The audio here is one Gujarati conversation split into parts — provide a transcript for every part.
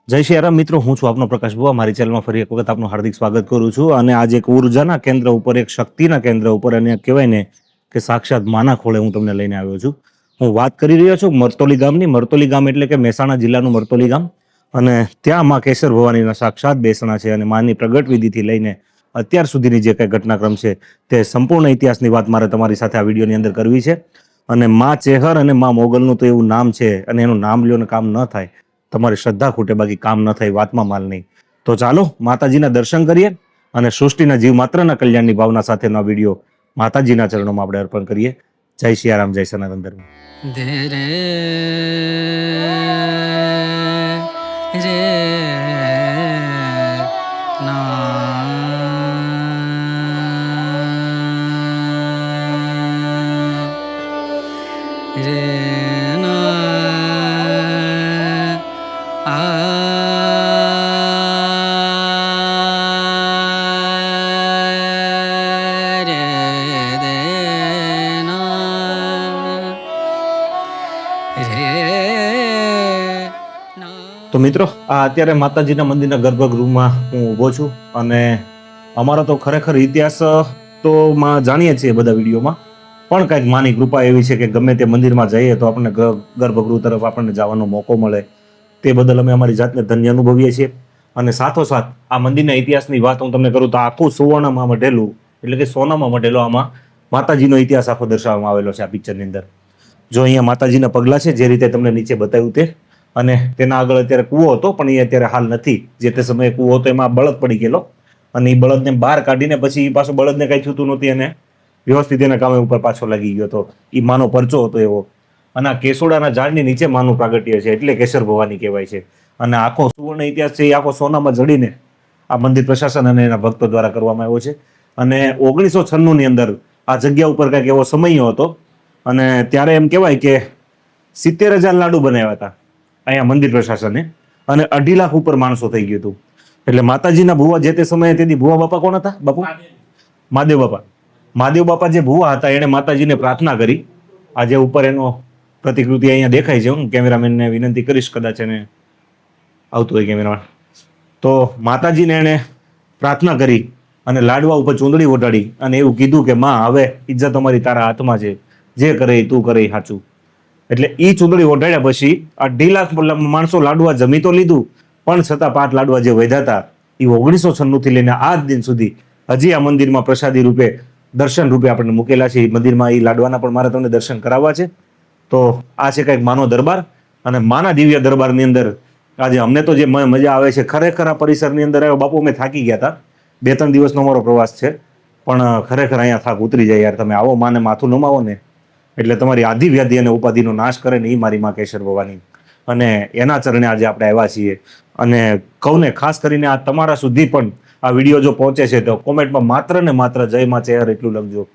જય શ્રી રામ મિત્રો, હું છું આપનો પ્રકાશ બુઆ. મારી ચેનલમાં ફરી એક વખત આપનું હાર્દિક સ્વાગત કરું છું. અને આજે એક ઉર્જાના કેન્દ્ર ઉપર, એક શક્તિના કેન્દ્ર ઉપર, અને કહેવાય ને કે સાક્ષાત માના ખોળે હું તમને લઈને આવ્યો છું. હું વાત કરી રહ્યો છું મરતોલી ગામની. મરતોલી ગામ એટલે કે મહેસાણા જિલ્લાનું મરતોલી ગામ. અને ત્યાં માં કેસર ભવાનીના સાક્ષાત બેસણા છે. અને માની પ્રગટ વિધિથી લઈને અત્યાર સુધીની જે કંઈ ઘટનાક્રમ છે તે સંપૂર્ણ ઇતિહાસની વાત મારે તમારી સાથે આ વિડીયોની અંદર કરવી છે. અને માં ચેહર અને માં મોગલનું તો એવું નામ છે, અને એનું નામ લ્યો ને કામ ન થાય, તમારી શ્રદ્ધા ખૂટે બાકી કામ ન થાય, વાતમાં માલ નહીં. તો ચાલો માતાજીના દર્શન કરીએ અને સૃષ્ટિના જીવ માત્રના કલ્યાણની ભાવના સાથેનો આ વિડીયો માતાજીના ચરણોમાં આપણે અર્પણ કરીએ. જય સિયારામ, જય સનાતન ધર્મ. તો મિત્રો, આ અત્યારે માતાજીના મંદિરના ગર્ભગૃહમાં હું ઊભો છું. અને અમારો તો ખરેખર ઇતિહાસ તો જાણીએ છીએ બધા વિડીયોમાં, પણ કંઈક માની કૃપા એવી છે કે ગમે તે મંદિરમાં જઈએ તો આપણને ગર્ભગૃહ તરફ આપણને જવાનો મોકો મળે. તે બદલ અમે અમારી જાતને ધન્ય અનુભવીએ છીએ. અને સાથોસાથ આ મંદિરના ઇતિહાસની વાત હું તમને કરું તો આખું સુવર્ણમાં મઢેલું, એટલે કે સોનામાં મઢેલો આમાં માતાજીનો ઇતિહાસ આખો દર્શાવવામાં આવેલો છે આ પિક્ચરની અંદર. જો અહીંયા માતાજીના પગલા છે, જે રીતે તમને નીચે બતાવ્યું તે. અને તેના આગળ અત્યારે કૂવો હતો, પણ એ અત્યારે હાલ નથી. જે તે સમયે કૂવો હતો એમાં બળદ પડી ગયેલો, અને એ બળદને બહાર કાઢીને પછી પાછું બળદને કઈ થતું નહોતી, અને વ્યવસ્થિત એના કામે ઉપર પાછો લાગી ગયો હતો. એ માનો પરચો હતો એવો. અને આ કેસોડાના ઝાડની નીચે માનું પ્રાગટ્ય છે, એટલે કેસર ભવાની કહેવાય છે. અને આખો સુવર્ણ ઇતિહાસ છે એ આખો સોનામાં જડીને આ મંદિર પ્રશાસન અને એના ભક્તો દ્વારા કરવામાં આવ્યો છે. અને 1996ની અંદર આ જગ્યા ઉપર કંઈક એવો સમય હતો, અને ત્યારે એમ કહેવાય કે 70,000 લાડુ બનાવ્યા હતા અહીંયા મંદિર પ્રશાસને, અને 2.5 લાખ ઉપર માણસો થઈ ગયું હતું. એટલે માતાજીના ભુવા જે તે સમયે, તેથી ભુવા બાપા કોણ હતા બાપુ? મહાદેવ બાપા. મહાદેવ બાપા જે ભુવા હતા એણે માતાજીને પ્રાર્થના કરી. આજે ઉપર એનો પ્રતિકૃતિ અહીંયા દેખાય છે. હું કેમેરામેનને વિનંતી કરીશ, કદાચ એને આવતું હોય કેમેરામેન. તો માતાજીને એણે પ્રાર્થના કરી અને લાડવા ઉપર ચૂંદડી ઓઢાડી અને એવું કીધું કે માં, હવે ઇજ્જત અમારી તારા હાથમાં છે, જે કરે તું કરે સાચું. એટલે એ ચૂંદડી ઓઢાડ્યા પછી 2.5 લાખ માણસો લાડવા જમી તો લીધું, પણ છતાં 5 લાડવા જે વધ્યા હતા એ 1996થી લઈને આજ દિન સુધી હજી આ મંદિરમાં પ્રસાદી રૂપે, દર્શન રૂપે આપણને મૂકેલા છે. એ મંદિરમાં એ લાડવાના પણ મારે તમને દર્શન કરાવવા છે. તો આ છે કંઈક માનો દરબાર. અને માના દિવ્ય દરબારની અંદર આજે અમને તો જે મજા આવે છે, ખરેખર આ પરિસરની અંદર આવ્યો બાપુ, અમે થાકી ગયા હતા. 2-3 દિવસનો અમારો પ્રવાસ છે, પણ ખરેખર અહીંયા થાક ઉતરી જાય યાર. તમે આવો, માને માથું નમાવો ને એટલે તમારી આધિ વ્યાધિ અને ઉપાધિનો નાશ કરે ને એ મારી માં કેસર ભવાની. અને એના ચરણે આજે આપણે આવ્યા છીએ. અને કહું ને, ખાસ કરીને આ તમારા સુધી પણ આ વિડીયો જો પહોંચે છે તો કોમેન્ટમાં માત્ર ને માત્ર જય માં ચેહર એટલું લખજો.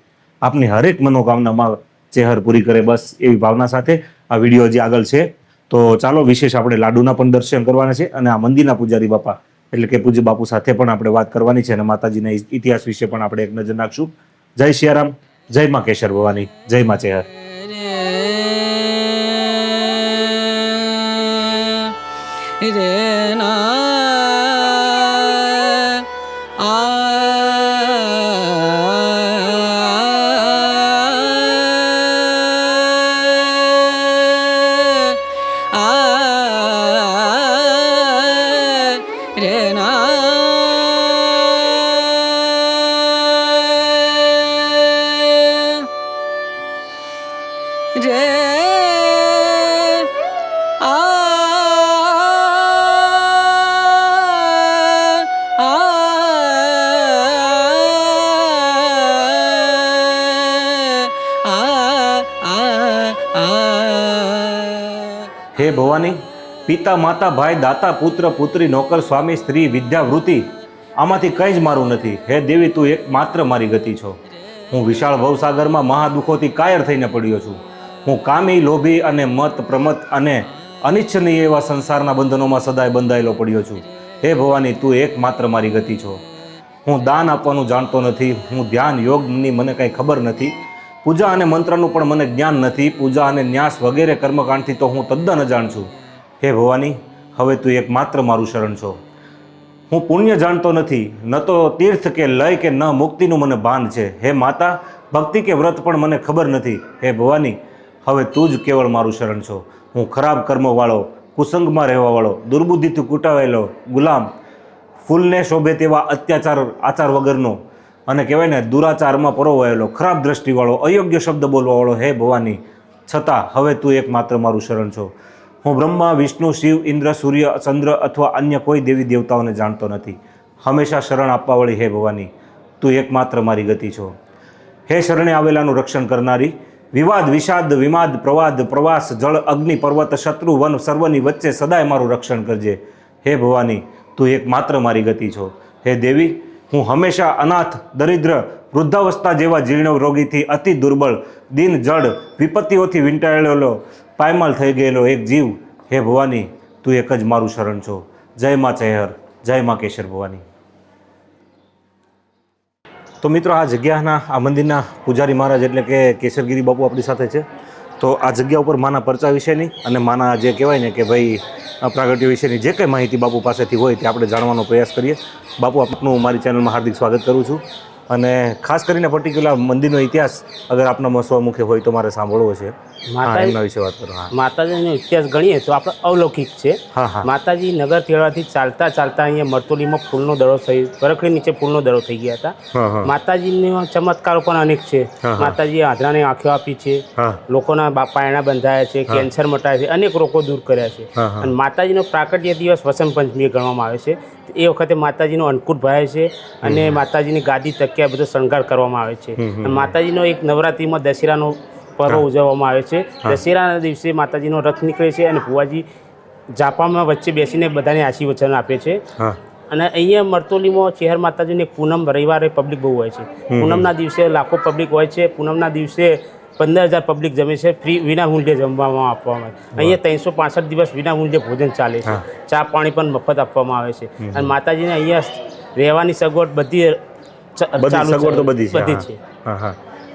આપની હરેક મનોકામનામાં ચેહર પૂરી કરે, બસ એવી ભાવના સાથે આ વિડીયો હજી આગળ છે. તો ચાલો, વિશેષ આપણે લાડુના પણ દર્શન કરવાના છે, અને આ મંદિરના પૂજારી બાપા એટલે કે પૂજ્ય બાપુ સાથે પણ આપણે વાત કરવાની છે, અને માતાજીના ઇતિહાસ વિશે પણ આપણે એક નજર નાખશું. જય સિયારામ, જય માં કેસર ભવાની, જય માં ચેહર. હે ભવાની, પિતા માતા ભાઈ દાતા પુત્ર પુત્રી નોકર સ્વામી સ્ત્રી વિદ્યાવૃત્તિ, આમાંથી કંઈ જ મારું નથી. હે દેવી, તું એક માત્ર મારી ગતિ છો. હું વિશાળ ભવસાગરમાં મહાદુઃખોથી કાયર થઈને પડ્યો છું. હું કામી, લોભી અને મત પ્રમત અને અનિચ્છનીય એવા સંસારના બંધનોમાં સદાય બંધાયેલો પડ્યો છું. હે ભવાની, તું એકમાત્ર મારી ગતિ છો. હું દાન આપવાનું જાણતો નથી. હું ધ્યાન યોગની મને કંઈ ખબર નથી. પૂજા અને મંત્રનું પણ મને જ્ઞાન નથી. પૂજા અને ન્યાસ વગેરે કર્મકાંડથી તો હું તદ્દન અજાણ છું. હે ભવાની, હવે તું એકમાત્ર મારું શરણ છો. હું પુણ્ય જાણતો નથી, ન તો તીર્થ કે લય કે ન મુક્તિનું મને ભાન છે. હે માતા, ભક્તિ કે વ્રત પણ મને ખબર નથી. હે ભવાની, હવે તું જ કેવળ મારું શરણ છો. હું ખરાબ કર્મોવાળો, કુસંગમાં રહેવાવાળો, દુર્બુદ્ધિથી કૂટાવેલો ગુલામ, ફૂલને શોભે તેવા આચાર વગરનો અને કહેવાય ને દુરાચારમાં પરોવાયેલો, ખરાબ દ્રષ્ટિવાળો, અયોગ્ય શબ્દ બોલવાવાળો, હે ભવાની, છતાં હવે તું એકમાત્ર મારું શરણ છો. હું બ્રહ્મા, વિષ્ણુ, શિવ, ઇન્દ્ર, સૂર્ય, ચંદ્ર અથવા અન્ય કોઈ દેવી દેવતાઓને જાણતો નથી. હંમેશા શરણ આપવાવાળી હે ભવાની, તું એકમાત્ર મારી ગતિ છો. હે શરણે આવેલાનું રક્ષણ કરનારી, વિવાદ, વિષાદ, વિમાદ, પ્રવાદ, પ્રવાસ, જળ, અગ્નિ, પર્વત, શત્રુ, વન સર્વની વચ્ચે સદાય મારું રક્ષણ કરજે. હે ભવાની, તું એકમાત્ર મારી ગતિ છો. હે દેવી, હું હંમેશા અનાથ, દરિદ્ર, વૃદ્ધાવસ્થા જેવા જીર્ણ રોગીથી અતિ દુર્બળ, દિન, જડ, વિપત્તિઓથી વીંટાળેલો, પાયમાલ થઈ ગયેલો એક જીવ. હે ભવાની, તું એક જ મારું શરણ છો. જય માં ચેહર, જય માં કેશર ભવાની. તો મિત્રો, આ જગ્યાના, આ મંદિરના પૂજારી મહારાજ એટલે કે કેશરગીરી બાપુ આપણી સાથે છે. તો આ જગ્યા ઉપર માના પરચા વિશેની અને માના જે કહેવાય ને કે ભાઈ પ્રાગટ્ય વિશેની જે કંઈ માહિતી બાપુ પાસેથી હોય તે આપણે જાણવાનો પ્રયાસ કરીએ. બાપુ, આપનું મારી ચેનલમાં હાર્દિક સ્વાગત કરું છું. અને ખાસ કરીને પર્ટિક્યુલર મંદિરનો ઇતિહાસ અગર આપના સ્વમુખે હોય તો મારે સાંભળવો છે. એમના વિશે વાત કરો. માતાજીનો ઇતિહાસ ગણીએ તો આપણે અવલૌકિક છે. માતાજી નગર તેડાથી ચાલતા ચાલતા અહીંયા મરતોલીમાં ફૂલનો દડો થઈ, વરખડી નીચે ફૂલનો દડો થઈ ગયા હતા. માતાજીનો ચમત્કારો પણ અનેક છે. માતાજીએ આંધળાને આંખો આપી છે, લોકોના પાયણા બંધાયા છે, કેન્સર મટાયા છે, અનેક રોગો દૂર કર્યા છે. અને માતાજીનો પ્રાકટ્ય દિવસ વસંત પંચમી ગણવામાં આવે છે. એ વખતે માતાજીનો અન્નકૂટ ભરાય છે અને માતાજીની ગાદી તકિયા બધો શણગાર કરવામાં આવે છે. અને માતાજીનો એક નવરાત્રિમાં દશેરાનો પર્વ ઉજવવામાં આવે છે. દશેરાના દિવસે માતાજીનો રથ નીકળે છે અને ભુવાજી જાપામાં વચ્ચે બેસીને બધાને આશીર્વચન આપે છે. અને અહીંયા મરતોલીમાં ચેહર માતાજીને પૂનમ રવિવારે પબ્લિક બહુ હોય છે. પૂનમના દિવસે લાખો પબ્લિક હોય છે. પૂનમના દિવસે 15,000 પબ્લિક જમે છે. ફ્રી વિના મૂલ્યે જમવામાં આપવામાં આવે. અહીંયા 365 દિવસ વિના મૂલ્યે ભોજન ચાલે છે. ચા પાણી પણ મફત આપવામાં આવે છે. અને માતાજીને અહીંયા રહેવાની સગવડ બધી સગવડ તો બધી છે.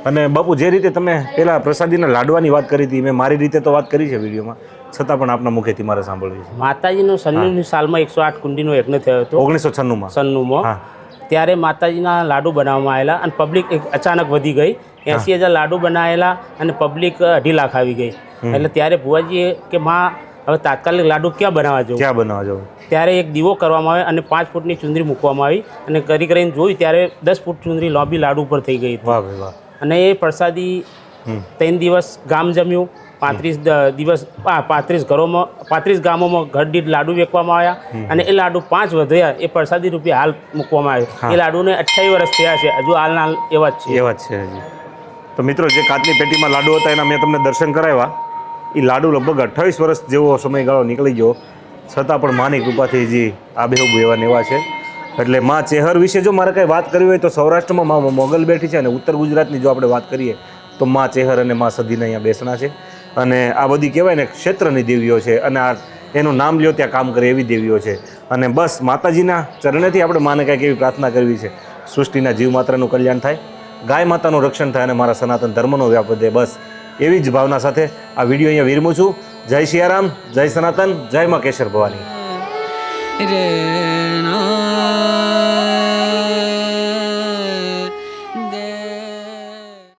અને બાપુ, જે રીતે તમે પેલા પ્રસાદીના લાડવાની વાત કરી હતી, મેં મારી રીતે તો વાત કરી છે વિડીયોમાં, છતાં પણ આપના મુખેથી મારે સાંભળવી છે. માતાજીનો 96ની સાલમાં 108 કુંડીનો યજ્ઞ થયો હતો. 1996માં ત્યારે માતાજીના લાડુ બનાવવામાં આવેલા અને પબ્લિક અચાનક વધી ગઈ. 80,000 લાડુ બનાવેલા અને પબ્લિક 2.5 લાખ આવી ગઈ. એટલે ત્યારે ભુવાજીએ કે માં હવે તાત્કાલિક લાડુ ક્યાં બનાવવા જવું? ત્યારે એક દીવો કરવામાં આવે અને 5 ફૂટની ચુંદરી મૂકવામાં આવી અને કરીને જોઈ ત્યારે 10 ફૂટ ચુંદરી લોબી લાડુ ઉપર થઈ ગઈ હતી. અને એ પ્રસાદી 3 દિવસ ગામ જમ્યું. 35 દિવસ 35 ઘરોમાં 35 ગામોમાં ઘર દીઠ લાડુ વેચવામાં આવ્યા. અને એ લાડુ 5 વધ્યા એ પ્રસાદી રૂપે હાલ મૂકવામાં આવ્યા. એ લાડુને 28 વર્ષ થયા છે, હજુ હાલના એવા જ છે. તો મિત્રો, જે કાચની પેટીમાં લાડુ હતા એના મેં તમને દર્શન કરાવ્યા. એ લાડુ લગભગ 28 વર્ષ જેવો સમયગાળો નીકળી ગયો, છતાં પણ માની કૃપાથી જે આબેહૂબ એવા ને એવા છે. એટલે માં ચેહર વિશે જો મારે કંઈ વાત કરવી હોય તો સૌરાષ્ટ્રમાં માં મોગલ બેઠી છે અને ઉત્તર ગુજરાતની જો આપણે વાત કરીએ તો માં ચેહર અને માં સદીને અહીંયા બેસણા છે. અને આ બધી કહેવાય ને ક્ષેત્રની દેવીઓ છે અને આ એનું નામ લ્યો ત્યાં કામ કરે એવી દેવીઓ છે. અને બસ માતાજીના ચરણેથી આપણે માને કાંઈક એવી પ્રાર્થના કરવી છે, સૃષ્ટિના જીવ માત્રનું કલ્યાણ થાય, ગાય માતાનું રક્ષણ થાય અને મારા સનાતન ધર્મનો વ્યાપ વધે. બસ એવી જ ભાવના સાથે આ વિડીયો અહીંયા વિરમું છું. જય સિયારામ, જય સનાતન, જય માં કેશર ભવાની.